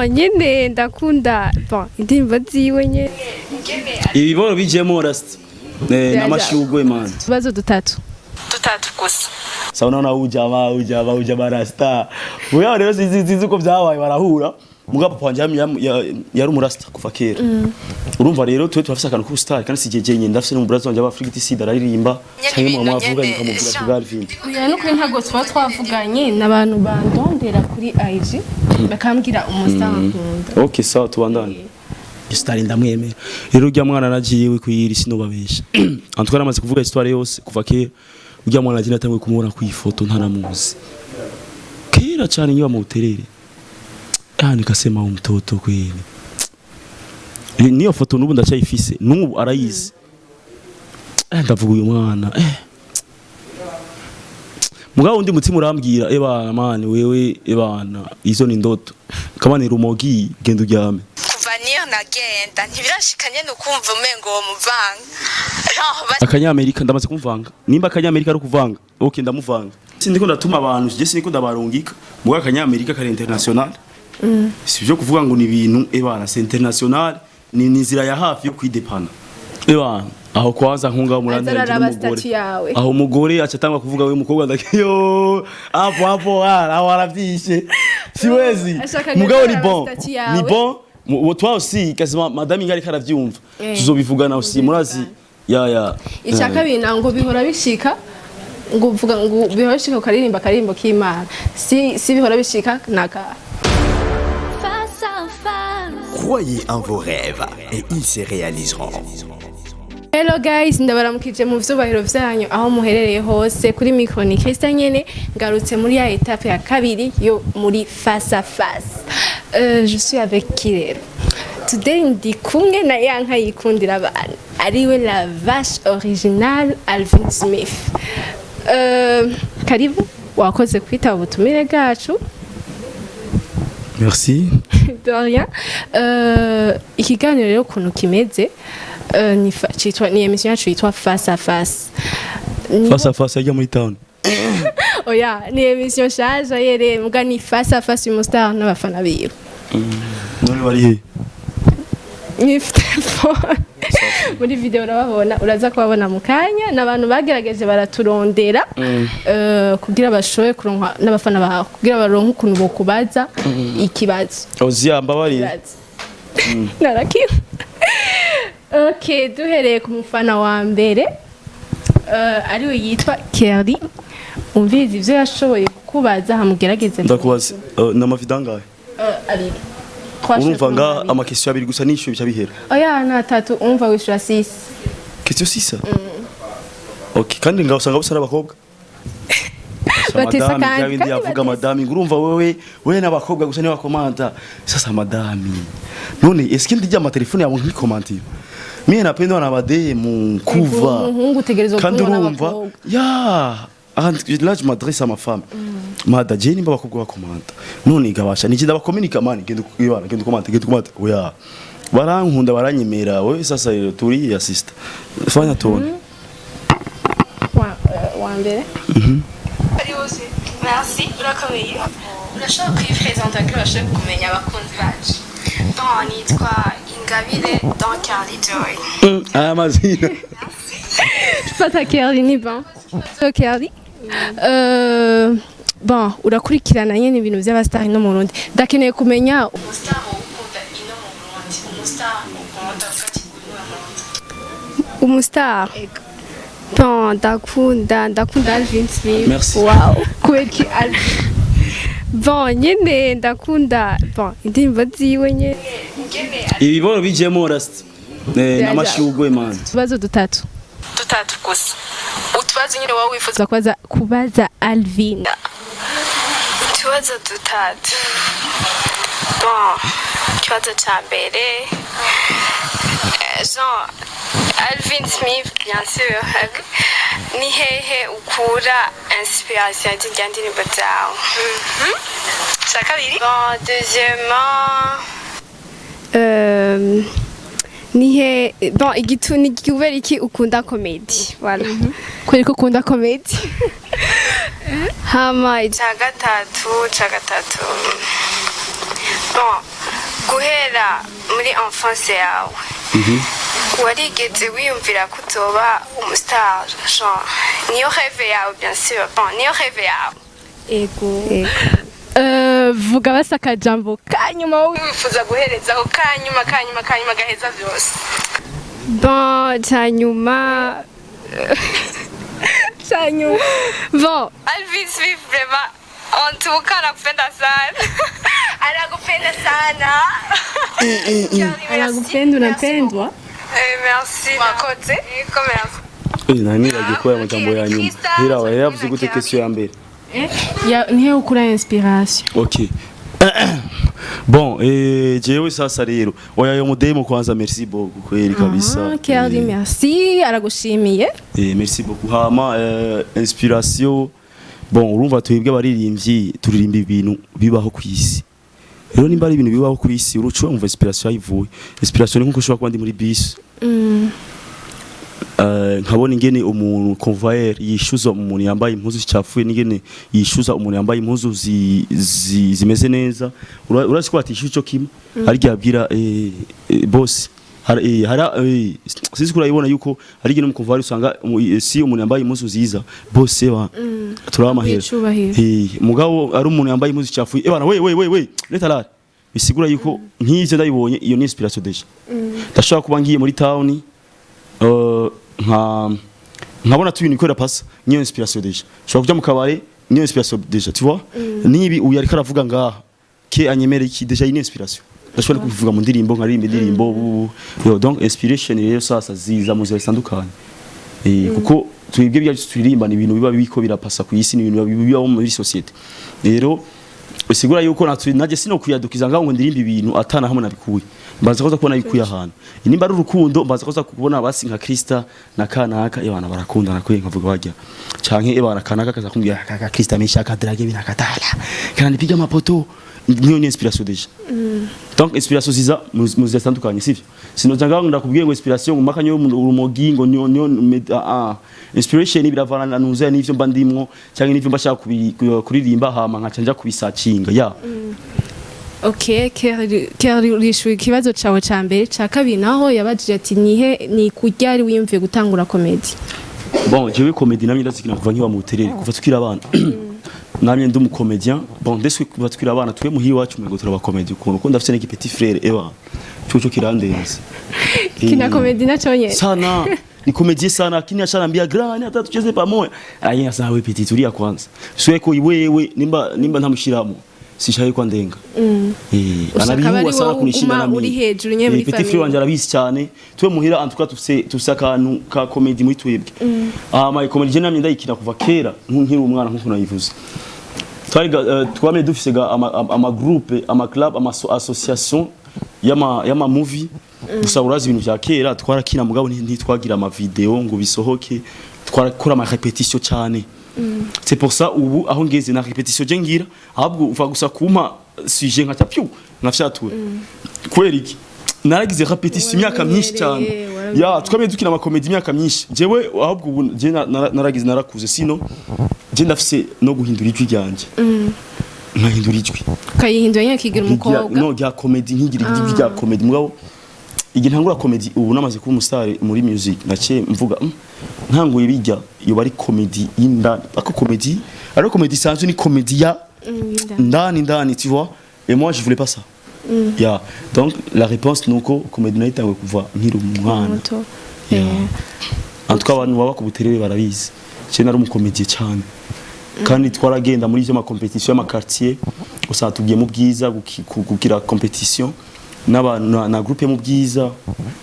nyene ndakunda indirimbo ziwe nyene ibiboro bijemo rasta n'amashugwe man ibibazo dutatu gusa sawa naona uja rasta uya rero zizi uko byabaye barahura muga papa wanje yari umurasta kuva kera urumva rero twe turafise akantu ku star kandi sijeje nyine ndafise n'umurazo wanje Afrika sida aririmba cyane mu mwavuga nikamuvuga ku Alvin uya no kuri ntago twavuganye n'abantu bandondera kuri IG bakambwira umustar nkunda okay sawa tubandane Star ndamwemera rero ujya mwana nagiye kuyiri sinobabesha antwara amaze kuvuga histoire yose kuva kera ujya mwana nagiye natangiye kumubona ku ifoto ntanamuzi kera cyane nyiba mu buterere nikasema mtoto kweli niyo foto nubu ndacayifise nubu arayizi ndavuga uyu mwana mugabo undi mutima urambwira ebana mani wewe ebana izo ni ndoto kama ni rumogi genda uryame kuva Nirnah genda ntibirashikanye no kumva umengo wo muvanga akanyamerika ndamaze kumvanga nimba akanyamerika ari kuvanga okay ndamuvanga sindiko ndatuma abantu je siniko ndabarungika mugabo akanyamerika kari international sivyo kuvuga ngo ni ibintu ebana c'est international ni nizira ya hafi yo kwidepana ebana aho kwanza nkunga murandira n'umugore aho umugore acatanga kuvuga we mukobwa ndakiyo apo aho aravyishe siwezi mugabo ni bon toi aussi quasiment madame ingari karavyumva tuzobivugana aussi murazi ya icyaka binango bihora bishika ngo uvuga ngo bihora bishika ukaririmba karimbo k'Imana si bihora bishika naka. Croyez en vos rêves et ils se réaliseront. Hello guys, ndabaramukije mu vyubahiro vyanyu aho muherereye hose kuri micro ni Krista nyene ngarutse muri ya etape ya kabiri yo muri face à face. Je suis avec Kirero. Today ndi kumwe na yanka yikundira abantu ariwe la vache originale Alvin Smith. Karibu wakoze kwita ubutumire bwacu. Merci. De rien. Ikiganiro rero kuntu kimeze ni emission yacu yitwa face à face. Face à face ajya muri town. Oya, ni emission shaje yere muga ni face à face umustar n'abafana biwe. None bari he? Ni telefone. Muri video urababona uraza kubabona mu kanya n'abantu bagerageje baraturondera kugira bashoye kuronka n'abafana baho kugira baronke ukuntu bokubaza ikibazo. Ozia mbabarire. Narakiye. Okay, duhereye ku mufana wa mbere ariwe yitwa Kerry. Umvizi ivyo yashoboye kukubaza hamugerageze. Ndakubaza n'amavidangaye. Ari. Urumva nga amakesyo abiri gusa nisho bica bihera. Oya na 3 umva wishura 6. Kesyo 6. Okay, kandi ngaho usanga busara abakobwa. Batesa kandi yavuga madame ngurumva wewe n'abakobwa gusa ni bakomanda. Sasa madame. None eske ndijya amatelefone yawe nkikomantiye. Mimi napenda na bademu kuva. Kandi urumva ya là je m'adresse à ma femme. Mada jeni babakobwa bakomanda. None igabasha niki ndabakomunika mani genda komanda oya. Barankunda baranyemera wewe sasa turi assist. Fanya tone. Wa mbere. Merci urakomeye urashaka kwipresenta ko urashaka kumenya abakunzi bacu bon nitwa Ingabire dans Carly Joy amazina Fata Kerry ni bon Kerry bon urakurikirana nyene ibintu by'abastar no mu Burundi ndakeneye kumenya umustar ukunda ino mu Burundi umustar ukunda kategori mu umustar bon ndakunda Alvin Smith. Merci. Wow kweki Alvin bon nyene ndakunda indirimbo ziwe nyene ibiboro bijemo rasta n'amashugwe man ibibazo dutatu gusa utubazo nyine wowe wifuza kubaza Alvin utubazo dutatu bon ikibazo cya mbere Jean Alvin Smith bien sûr ni hehe ukura inspiration y'ijya ndirimbo zawe cya kabiri bon deuxièmement nihe bon igituni kubera iki ukunda comedy voilà kwereka ukunda comedy hama cya gatatu bon ya muri enfance yawe warigeze wiyumvira ko uzoba umustar genre niyo rêve yawe bien sûr bon niyo rêve yawe ego vuga basa akajambo kanyuma wifuza guherezaho kanyuma gaheza byose bon cyanyuma bon Alvin Smith vraiment en tout cas anakupenda sana anakupenda unapendwa merci wakoze merci nanibagiye ko amajambo ya nyuma hirawa yavuze gute question ya mbere nihe ukura inspiration okay bon jewe sasa rero oya yo mudemo kwanza merci beaucoup kweli kabisa Kerry merci aragushimiye merci beaucoup hama inspiration bon urumva twebwe abaririmbyi turirimba ibintu bibaho kwisi rero nimba ari ibintu bibaho kwisi uruco umva inspiration yivuye inspiration ni nkuko ushobora kuba ndi muri bus nkabona ingene umuntu convoyeur yishuza umuntu yambaye impuzu zicafuye n'ingene yishuza umuntu yambaye impuzu zimeze neza urasi ko atishyuye cyo kimwe ari yabwira boss sisi kurayibona yuko ari ingene umuconvoyeur usanga si umuntu yambaye impuzu ziza boss ba turabamahera mugabo ari umuntu yambaye impuzu zicafuye bana we leta la bisigura yuko nk'ivyo ndabibonye iyo ni inspiration deja ndashaka kuba ngiye muri town nkabona tu ibintu kwera pasa niyo inspiration deja shobora kujya mu kabare niyo inspiration deja tu vois nibi uyu ariko aravuga ngaha ke anyemere iki deja ni inspiration ndashobora kuvuga mu ndirimbo nkaririmba indirimbo yo donc inspiration rero sasa ziza mu zero zitandukanye kuko twibwe byacu turirimba ni ibintu biba biko birapasa ku isi ni ibintu biba muri societe rero usigura yuko naje sino kuyadukiza ngaho ngo ndirimba ibintu atana hamwe nabikuye mbaza koza kubona bikuye ahantu nimba ari urukundo mbaza koza kubona basi nka Krista na kanaka ebana barakundana kwe nkavuga wajya canke ebana kanaka kaza kumbwira kaka Krista mishaka drage binakatala kana nipiga mapoto niyo ni inspiration deja donc inspiration ziza mu zitandukanye sivyo sinoza ngaho ndakubwiye ngo inspiration ngumaka nyo urumogi ngo nyo inspiration biravana nuze n'ivyo mba ndimwo cyangwa n'ivyo mba shaka kuririmba hama nkacanja kubisacinga ya okay Kerry urishuye ikibazo cawe ca mbere ca kabiri naho yabajije ati ni kuryari wiyumviye gutangura comedy bon jewe comedy namye ndazikina kuva nkiba mu buterere kuva tukira abana namye ndi umukomedien bon deswe kuva tukira abana twe muhi wacu mwe gutura abakomedi ukuntu ko ndafite n'iki petit frère eba cyo kirandenze kina comedy naconye sana ni comédie sana kini ashanambia grand hata tucheze pamoja aya sawa wewe petit tulia kwanza sio ko wewe nimba ntamushiramo sishaye kwa ndenga anabihuwa sana kunishinda na uri hejuru nye muri famille petit frère wanje arabisi cyane twe muhira en tout cas tufise akantu ka comedy muri twebwe my comedy je namye ndayikina kuva kera nkiri umwana nkuko nayivuze twame dufise ama groupe ama club ama association yama movie gusa urazi ibintu vya kera twarakina mugabo ntitwagira ama video ngo bisohoke twarakora ama repetition cyane c'est pour ça ubu aho ngeze na repetition je ngira ahubwo uva gusa kuma sujet nka tapyu nkafyatura kweri iki naragize repetition imyaka myinshi cyane ya twame dukina ama comedy imyaka myinshi jewe ahubwo ubu je naragize narakuze sino je ndafise no guhindura ijwi ryanje nkahindura ijwi kayihindura nyakigira umukobwa no rya comedy nkigira ijwi rya comedy mugabo igihe ntangura comedy ubu namaze kuba umustar muri music nace mvuga ntanguye bijya yo bari comedy y'indani ako comedy alors comedy sanzu ni comedy ya ndani tu vois et moi je voulais pas ça ya donc la réponse nuko comedy nayo itangwe kuva nkiri umwana en tout cas abantu baba ku buterere barabizi cyo nari umukomedie cyane kandi twaragenda muri ma competition y'ama quartier usanga tugiye mu bwiza gukira competition na groupe mu bwiza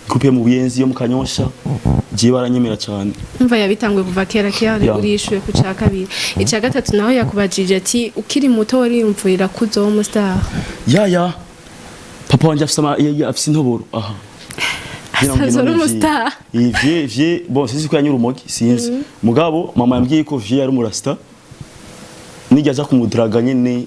groupe mu buyenzi yo mu kanyosha je baranyemera cyane umva yabitangwe kuva kera urishuye ku ca kabiri ica gatatu naho yakubajije ati ukiri muto wari umvira kuzo mu star ya papa wanje afise intoboro aha Sazoro mu star vie bon c'est ko yanyura umogi sinzi mugabo mama yambwiye ko vie yari umurasta nijyaza kumudraga nyene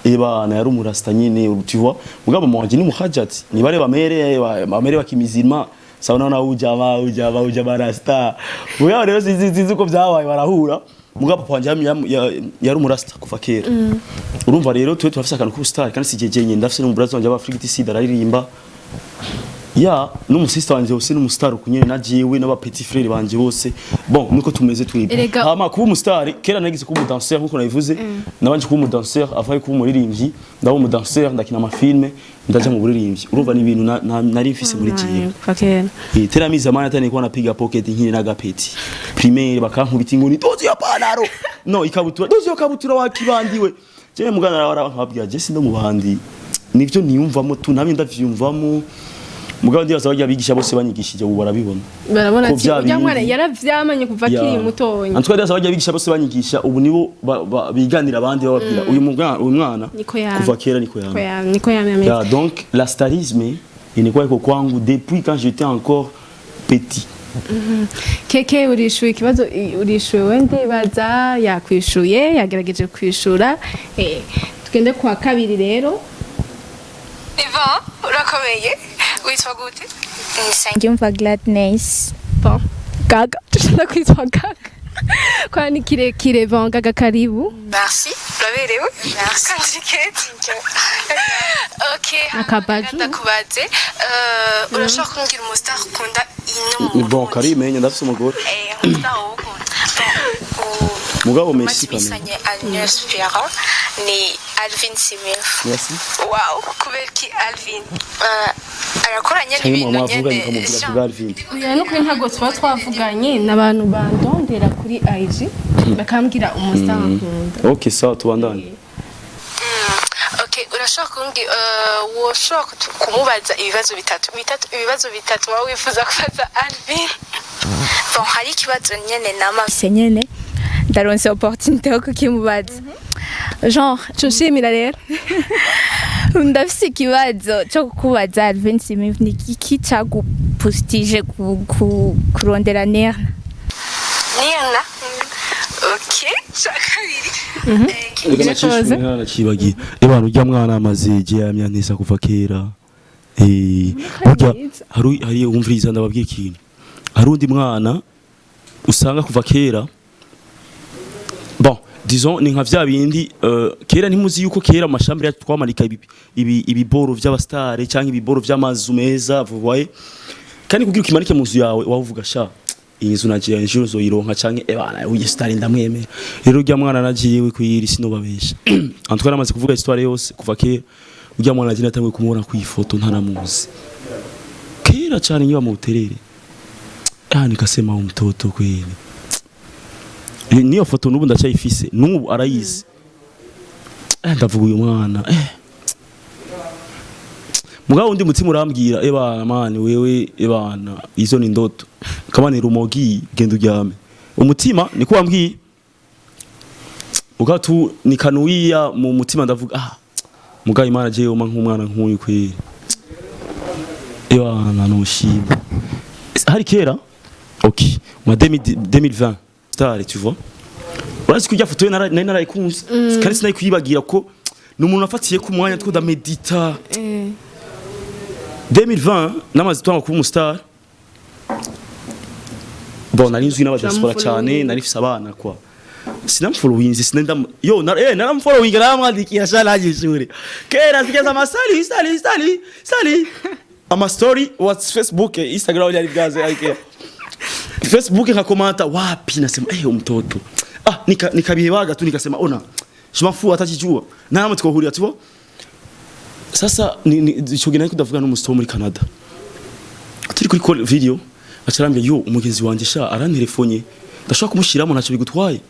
ebana yari umurasta nyene tu vois mugabo mwanje ni muhajati ni bare bamere bakimizima sauna na uja barasta uya rero zizi ko byabaye barahura mugabo papa wanje yari umurasta kuva kera urumva rero twe turafise akantu ku star kandi sijeje nyene ndafise n'umurazo wanje aba Afrique Sida aririmba ya n'umusista wanje wose n'umustar kunyene na jewe n'aba petit frère banje bose bon nuko tumeze twibe hama kuba umustar kera nagize kuba umudanseur nkuko nabivuze nabanje kuba umudanseur avant kuba umuririmbyi ndaba umudanseur ndakina amafilme ndaje mu buririmbyi urumva ni ibintu nari mfise muri jewe tera miza mana tani kwa napiga pocket nkiri na gapeti primaire bakankubita inguni tozi ya panaro no ikabutura tozi yo kabutura wakibandiwe je mugana nkababwira je sindo mubandi nivyo niyumvamo tu nabi ndavyumvamo mugabo ndibaza bajya bigisha bose banyigishije ubu barabibona barabona ati ujya mwana yaravyamanye kuva kiri mutonya antwa ndibaza bajya bigisha bose banyigisha ubu nibo biganira abandi bababwira uyu mwana kuva kera niko yamye ya donc la starisme ilikuwa iko kwangu depuis quand j'étais encore petit keke urishuye ikibazo urishuye wende baza yakwishuye yagerageje kwishura tugende kwa kabiri rero Ivan urakomeye witwa gute Nsengiyumva Gladness bon gaga tushaka kwitwa gaga kwa ni kirekire vangaga karibu merci uraberewe merci kandi keti okay akabaji ndakubaze urashaka kumbwira umustar ukunda ino bon Karimenya ndafise umugore umustar ukunda mugabo Messi kamwe ni Alvin Smith merci wow kuberki Alvin arakoranye n'ibintu nyene uya no kuri ntago twavuganye nabantu bandondera kuri IG bakambwira umustar akunda okay sawa tubandanye okay urashaka kumbwira woshaka kumubaza ibibazo bitatu wawe wifuza kubaza Alvin bon hari ikibazo nyene nyene ndaronse opportunité yo kukimubaza genre tushimira rero ndafise ikibazo cyo kukubaza Alvin Smith ni iki cyagupustije kurondera Nirnah okay shakabiri nacibagiye abantu ujya mwana amazeje yamya ntisa kuva kera burya hari umviriza ndababwira ikintu hari undi mwana usanga kuva kera bon disons ni nka vya bindi kera ntimuzi yuko kera amashambire twamarika ibiboro vy'abastare cyangwa ibiboro vy'amazu meza vubaye kandi kugira ukimanike mu nzu yawe wavuga sha inzu nagiye injuro zo ironka canke ebana uye star ndamwemera rero ujya mwana nagiye kwiri sinobabesha antwara amaze kuvuga histoire yose kuva kera ujya mwana nagiye natangiye kumubona ku ifoto ntanamuzi kera cyane nyiba mu buterere nikasema umtoto kweli niyo foto nubu ndacyayifise nubu arayizi ndavuga uyu mwana mugabo undi mutima urambwira ebana mani wewe ebana izo ni ndoto kama ni rumogi genda uryame umutima niko wambwiye ugatu nikanuia mu mutima ndavuga mugaye imana je uma nk'umwana nk'uyu kweli ebana no shimba hari kera ok ma 2020 star tu vois urazi kujya foto nari narayikunze kandi sinayi kuyibagira ko numuntu afatiye ku mwanya two ndamedita 2020 namaze twanga kuba umustar bon nari nzwi n'abadiaspora cyane nari fise abana kwa sinamfollowing sinenda yo naramfollowing naramwandikiye shalaje ishure kera zigeza amasali sali ama story what's Facebook Instagram yari bwaze ariko Facebook nkakomanta wapi nasema umtoto nikabihebaga tu nikasema ona shimafu atakijua namwe twohurira tubo sasa ico gina ariko ndavuga n'umusto muri Canada turi kuri call video acarambye yo umugenzi wanje sha arantelefone ndashaka kumushiramo ntaco bigutwaye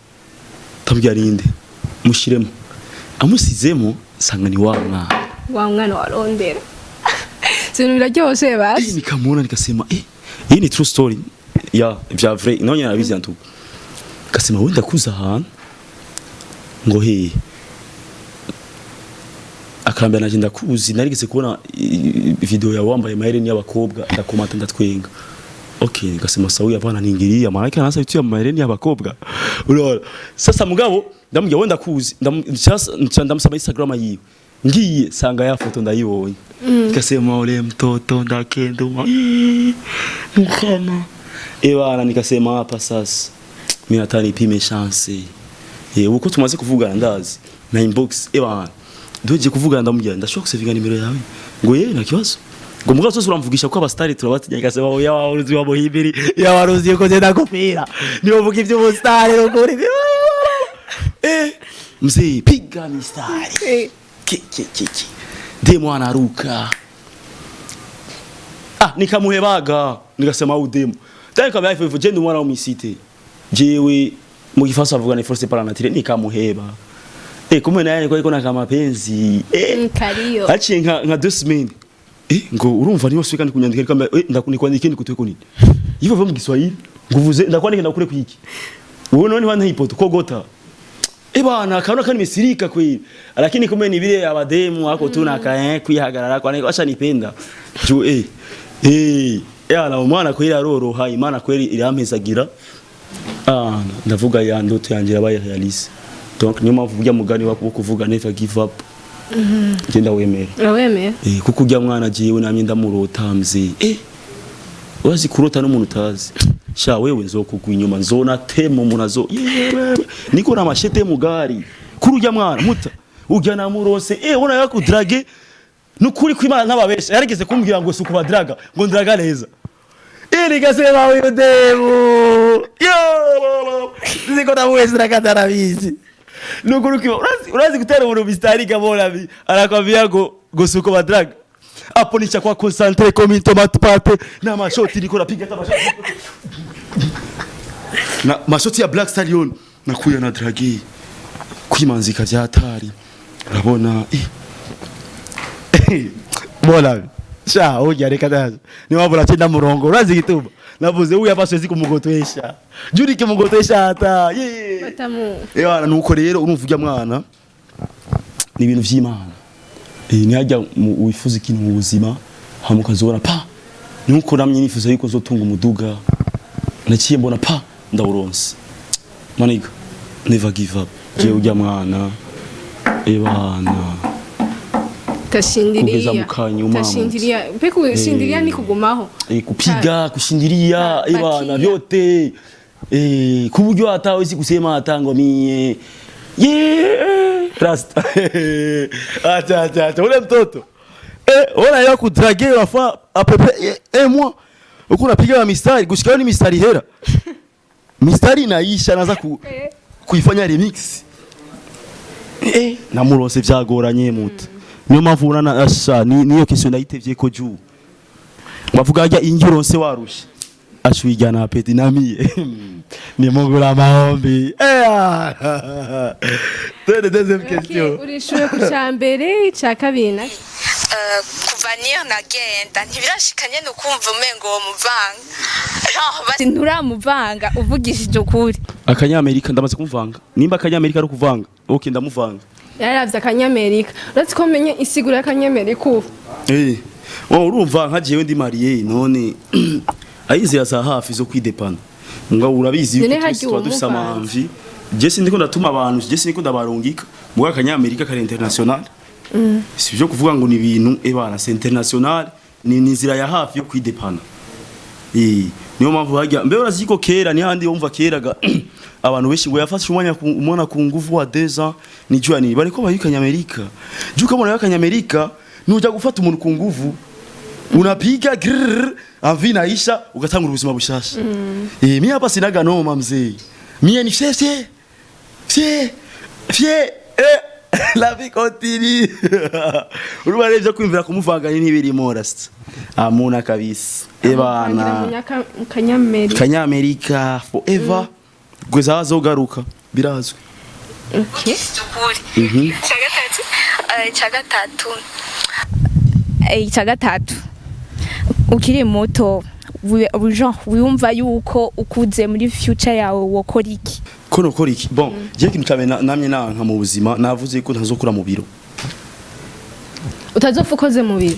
tambya rinde mushiremo amusizemo sanga ni wa mwana warondera sintu biraryoshe basi nikamuna nikasema iyi ni true story ya vya vrai nonye nabizi antu kasema wenda kuza ahantu ngo akambya naje ndakuzi narigeze kubona video ya wambaye mahereni y'abakobwa ndakomata ndatwenga okay ngasema sawa yabana ningiriya maraka nasa bitu ya mahereni y'abakobwa urora sasa mugabo ndamubya wenda kuzi ndamusaba Instagram yiwe ngiye sanga ya foto ndayibonye nikasema ole mtoto ndakenduma mukama ebana nikasema hapa sasa mimi nataka nipime chance uko tumaze kuvugana ndazi na inbox ebana doje kuvugana ndamubya ndashobora kusevinga nimero yawe ngo nta kibazo ngo mugabo sose uramvugisha ko abastari turabatinyagaze bawo yawaruzi wa muhimbiri yawaruzi yuko zenda kupira niyo vuga ivyo bostari ukuri mzee piga mistari ki demo anaruka nikamuhebaga nikasema udemo tayari kama hivyo je ndumwana wo misite jewe mu Gifaransa avuga ni force par la nature nikamuheba kumbe naye ko na kama penzi kariyo haciye nka 2 semaines ngo urumva niyo swika ndikunyandika kamba ndakwandika ikindi kutwe kunini hivyo mu Kiswahili nguvuze ndakwandika ndakure kwiki ubu none wana hipoto kogota bana kana mesirika kweli lakini kumbe ni vile abademu wako tu na kwihagarara kwa niko acha nipenda juu na umwana kweli aroroha imana kweli irampezagira ndavuga ya ndoto yanje yabaye realise donc nyuma uvuga mugani wako kuvuga never give up genda wemera kuko ujya mwana jiwe namye ndamurota mzi urazi kurota no muntu utazi sha wewe nzokugwa inyuma nzona temo munazo niko na mashete mugari kuri ujya mwana muta ujya namurose ubona yakudrage nukuri kwimana n'ababesha yarigeze kumbwira ngo suko badraga ngo ndraga neza nikasema wewe demo niko na mwezi na katarabizi nukuri kwimana urazi gutera umuntu mistari kabona arakwambia ngo suko badraga hapo ni cha kwa concentrate comme tomate pate na mashoti niko napiga kama na mashoti ya Black Stallion nakuya na dragi kwimanzika vya hatari urabona bola sha oja reka daza ni wabura chenda murongo urazi gituma navuze uyu abaswezi kumugotwesha juri kimugotwesha hata batamu nuko rero urumvuga mwana ni ibintu vy'Imana ni hajya wifuza ikintu mu buzima hamukazora nuko namye nifuza yuko zotunga umuduga naciye mbona ndawuronse maniga never give up je ujya mwana kashindiria peko kushindiria ni kugumaho kupiga kushindiria vyote kuburyo hata wezi kusema hata ngo mie rasta acha ule mtoto ona yako kudrage wafa apepe moi uko napiga mistari gushikana ni mistari hera mistari inaisha naza kuifanya remix na murose vyagoranye muto niyo mpamvu urana asha niyo kesho ndayitevye ko juu bavuga ajya ingironse warusha ashwiga na peti namie ni mugura mahombi deuxième question urishuye ku cyambere cya kabina kuva Nirnah genda ntibirashikanye nukumva umengo wo muvanga nturamuvanga uvugishije ukuri akanyamerika ndamaze kumuvanga nimba akanyamerika ari kuvanga ndamuvanga yaravye akanyamerika uretse ko menye isigura akanyamerika urumva nka jewe ndi marié none ayize yasa hafi zo kwidepana nga urabizi yuko twese amamvi je sindiko ndatuma abantu je sindiko ndabarungika mu akanyamerika kare international sivyo kuvuga ngo ni ibintu c'est international ni nzira ya hafi yo kwidepana niyo mpamvu hajya mbe uraziko kera ni handi wumva keraga abantu beshi ngo yafashe umwana ku nguvu wa 2 ans ni jwani bariko bayikanya Amerika juka bona yakanya Amerika nuja gufata umuntu ku nguvu unapiga envie naisha ugatanga ubuzima bushasha mimi hapa sinaga noma mzee mimi ni fier la vie continue uruba revyo kwimvira kumuvanga n'ibiri morast amuna kabisa bana kanyamerika forever gweza azogaruka birazwe icyagatatu ukiri muto wumva yuko ukuze muri future yawe wokora iki kono kora iki bon je kintu cyabe namye nanka mu buzima navuze ko ntazokura mu biro utazofukoze mu biro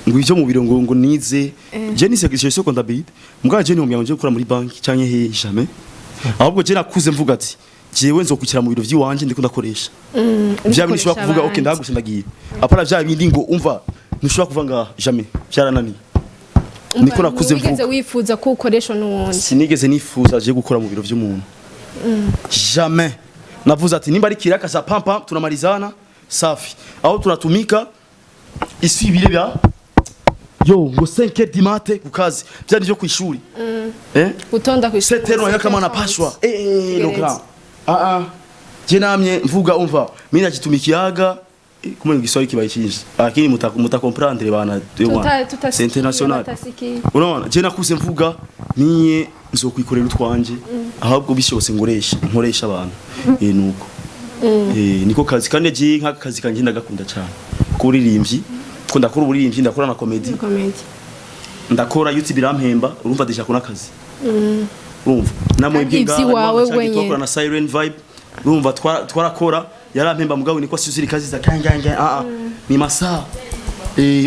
ngwije mu biro ngo nize je ni secrétaire so comptabilité mugaje je ni umyango je gukora muri banki cyanye he jamais ahubwo je nakuze mvuga ati jewe nzokukira mu biro vy'iwanje ndiko ndakoresha vya bishobora kuvuga okay ndaguse ndagiye apara vya bindi ngo umva ntushobora kuva nga jamais byaranani niko nakuze mvuga nigeze wifuza ko ukoresha n'uwundi sinigeze nifuza je gukora mu biro vy'umuntu jamais navuze ati nimba ari kiraka za pampa tunamalizana safi aho tunatumika isi bile bya yo ngo 5h du matin ku kazi byari byo kwishuri utonda kwishuri 7h yakamana pashwa no grand je namye mvuga umva mimi nakitumikiaga kumwe ngiswali kibaye cyinshi lakini muta comprendre bana c'est international unaona je nakuse mvuga niye nzokwikorera utwanje ahubwo bishobose nkoresha abantu nuko niko kazi kandi je nk'akazi kanje ndagakunda cyane kuririmbyi ko ndakora uburirimbyi ndakora na comedy ndakora YouTube irampemba urumva deja ko nakazi urumva namwebwe ngaho twakora na Siren Vibe urumva twarakora yarampemba mugabo niko asuzira kazi za kanganga ni masaa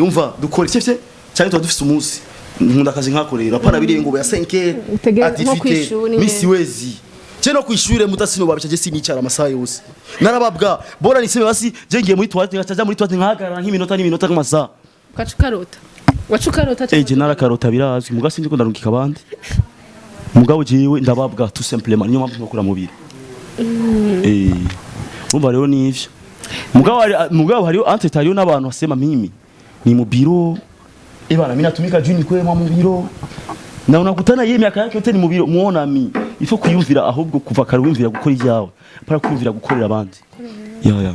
umva dukora cyefye cyane tuba dufite umunsi nkunda akazi nkakorera para biri ngo ya 5 activité misi wezi je no kwishure mutasino babisha je sinicara amasaha yose narababwa bora niseme basi je ngiye muri toilette ngacaja muri toilette nkahagarara nk'iminota nk'amasaha wacukarota je narakarota birazwi mugasi ndiko ndarungika abandi mugabo jewe ndababwa tout simplement niyo mpamvu nkokora mubiri umva rero nivyo mugabo hariyo entretariyo n'abantu basema mimi ni mu biro bana mimi natumika juni kwema mu biro na unakutana yeye miaka yake yote ni mu biro muona mi ifo kuyumvira ahubwo kuva kare wimvira gukora ibyawe para kwumvira gukorera abandi ya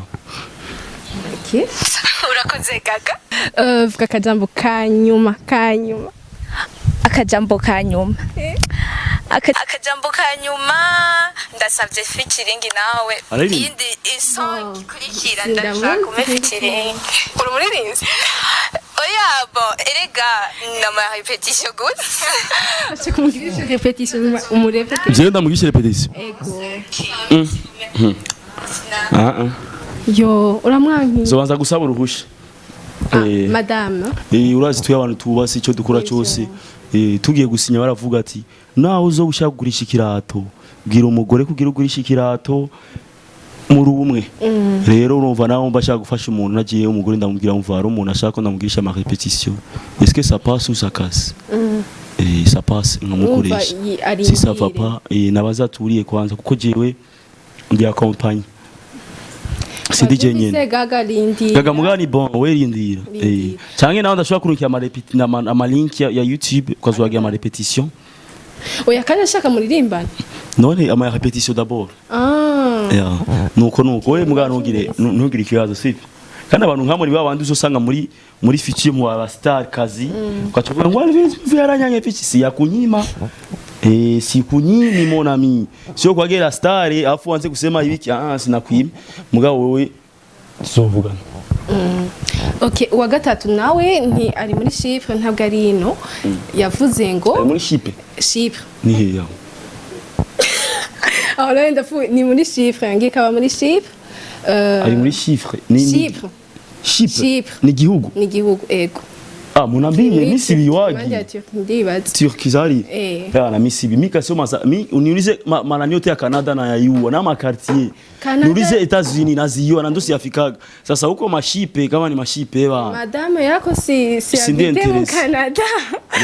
okay urakoze kaka vuga akajambo kanyuma akajambo kanyuma akajambo kanyuma ndasavye featuring nawe iyindi song ikurikira ndashaka ume featuring uri muririnzi oya bon erega ndama repetition gusa acha kumugisha repetition umurepete je ndamugisha repetition yo uramwanki zobanza gusaba uruhusha madame urazi tuye abantu tubasi cyo dukora cyose tugiye gusinya baravuga ati naho uzo gushaka kugurisha ikirato bwira umugore kugira ugurisha ikirato muri umwe rero urumva naho mbashaka gufasha umuntu nagiye umugore ndamubwira umva ari umuntu ashaka ko ndamugirisha ama repetition est-ce que ça passe ou ça casse ça passe nkamukoresha si ça va pas nabazaturiye kwanza kuko jewe ndi accompagne c'est DJ nyene gaga mugani bon we rindira canke naho ndashobora kurukira ama link ya YouTube ukazwagira ama repetition oya kandi ashaka muririmbana none ama repetition d'abord nuko we mugana ntugire ikibazo sipi kandi abantu nkamwe ni babandi uzosanga muri fichier mu aba star kazi ukacuvuga ngo Alvin Smith yaranyanye fichi si yakunyima si kunyimi mon ami sio kwagera star afu anze kusema ibiki sinakwima mugabo wewe tuzovugana okay wa gatatu nawe nti ari muri chiffre ntabwo ari ino yavuze ngo ari muri chiffre ni heya alors ndafu ni muri chiffre ngikaba muri chiffre ari muri chiffre ni chiffre ni gihugu ego munambie misibi wagi Turkizari na misibi mika sio uniulize manani yote ya Canada na ya EU na makartier niulize Etats-Unis na ziyo na ndo siafikaga sasa huko mashipe kama ni mashipe madame yako si mu Canada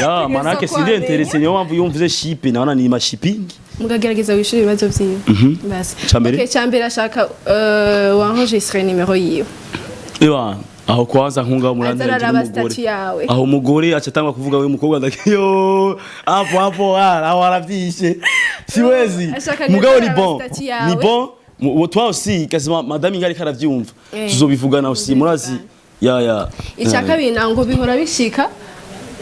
ya manake si ndiye interesse niyo mpamvu yumvuze shipe naona ni mashipping mugagerageza wishura ibibazo vyiwe basi okay cyambere ashaka wanregistre numero yiwe aho kwanza nkunga murangira umugore aho umugore acatangwa kuvuga we mukobwa ndakiyo hapo aravyishe siwezi mugabo ni bon toi aussi kasima madame ingari karavyumva tuzobivugana aussi murazi ya icyaka binango bihora bishika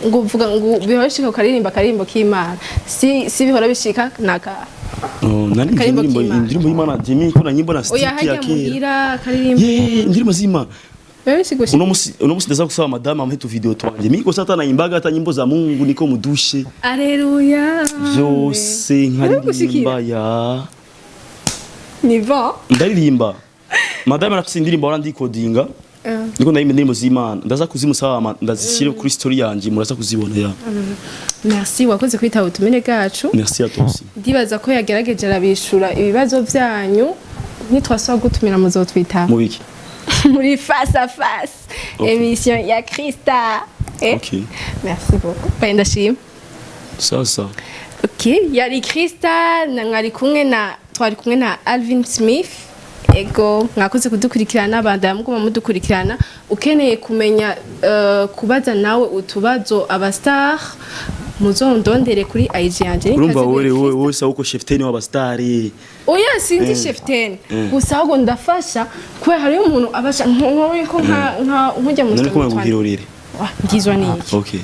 ngo uvuga ngo bihora bishika ukaririmba karimbo k'Imana si bihora bishika naka indirimbo y'Imana Jimmy kuna nyimbo na stick ya kera karimbo indirimbo z'Imana uno musi ndaza kusaba madame ampe tu video twanje miko sata na imbaga hata nyimbo za Mungu niko mudushe alleluya byose nkaririmba ya niva ndaririmba madame arafise indirimbo orandi codinga niko ndayimba indirimbo z'Imana ndaza kuzimusaba ndazishire kuri story yanje muraza kuzibona ya merci wakoze kwitaba utumene gacu merci à toi aussi ndibaza ko yagerageje arabishura ibibazo byanyu nitwasaba gutumira muzotwita mu biki muri face à face émission ya Krista OK merci beaucoup penda shim ça OK yari Krista twari kumwe na Alvin Smith ego mwakoze kudukurikirana abandanya muguma mudukurikirana ukeneye kumenya kubaza nawe utubazo abastar muzondondere kuri IG yanje urumva wowe sa uko chef ten w'abastari oya sinzi chef ten gusa ahubwo ndafasha kwe hari umuntu abasha nkowe ko nka nkujya mu none ko mubwirorire ngizwa niki okay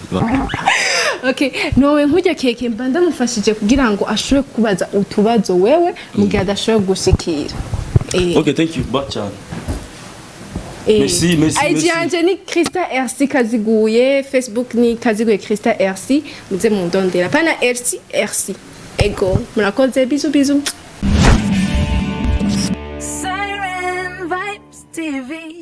okay nowe nkujya keke mba ndamufashije kugira ngo ashobore kubaza utubazo wewe mugihe adashobora gushikira okay thank you bachan merci IG yanje ni Krista RC kaziguye Facebook ni kaziguye Krista RC muze mundondera pana RC ego murakoze bizu